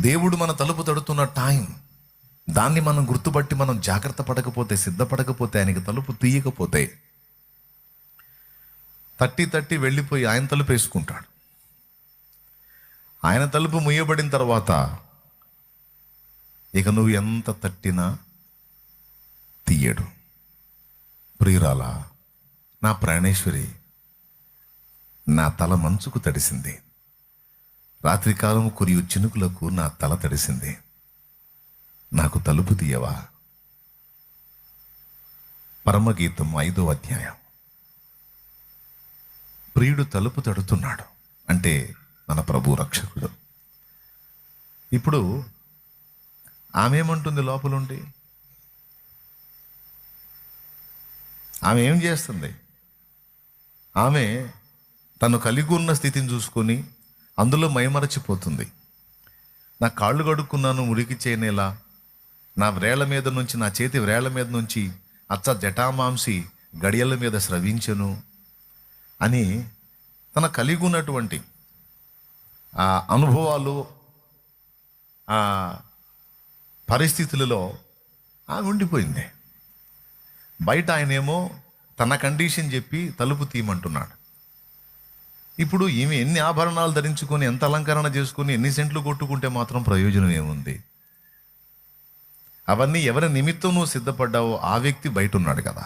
దేవుడు మన తలుపు తడుతున్న టైం, దాన్ని మనం గుర్తుపట్టి మనం జాగ్రత్త పడకపోతే, సిద్ధపడకపోతే, ఆయనకి తలుపు తీయకపోతే తట్టి వెళ్ళిపోయి ఆయన తలుపు వేసుకుంటాడు. ఆయన తలుపు ముయ్యబడిన తర్వాత ఇక నువ్వు ఎంత తట్టినా తీయడు. ప్రియురాలా, నా ప్రాణేశ్వరి, నా తల మంచుకు తడిసింది, రాత్రికాలం కురియు చినుకులకు నా తల తడిసింది, నాకు తలుపు తీయవా? పరమగీతం 5వ అధ్యాయం. ప్రియుడు తలుపు తడుతున్నాడు అంటే మన ప్రభు రక్షకుడు. ఇప్పుడు ఆమె ఏమంటుంది లోపలుండి? ఆమె ఏం చేస్తుంది? ఆమె తను కలిగి ఉన్న స్థితిని చూసుకొని అందులో మైమరచిపోతుంది. నా కాళ్ళు కడుక్కున్నాను, మురికి చేయనేలా, నా వ్రేళ్ల మీద నుంచి, నా చేతి వ్రేళ్ల మీద నుంచి అచ్చ జటామాంసి గడియల మీద స్రవించను అని తన కలిగి ఉన్నటువంటి ఆ అనుభవాలు, ఆ పరిస్థితులలో ఆమె ఉండిపోయింది. బయట ఆయనేమో తన కండిషన్ చెప్పి తలుపు తీయమంటున్నాడు. ఇప్పుడు ఈమె ఎన్ని ఆభరణాలు ధరించుకొని, ఎంత అలంకరణ చేసుకొని, ఎన్ని సెంట్లు కొట్టుకుంటే మాత్రం ప్రయోజనం ఏముంది? అవన్నీ ఎవరి నిమిత్తం నువ్వు సిద్ధపడ్డావో ఆ వ్యక్తి బయట ఉన్నాడు కదా.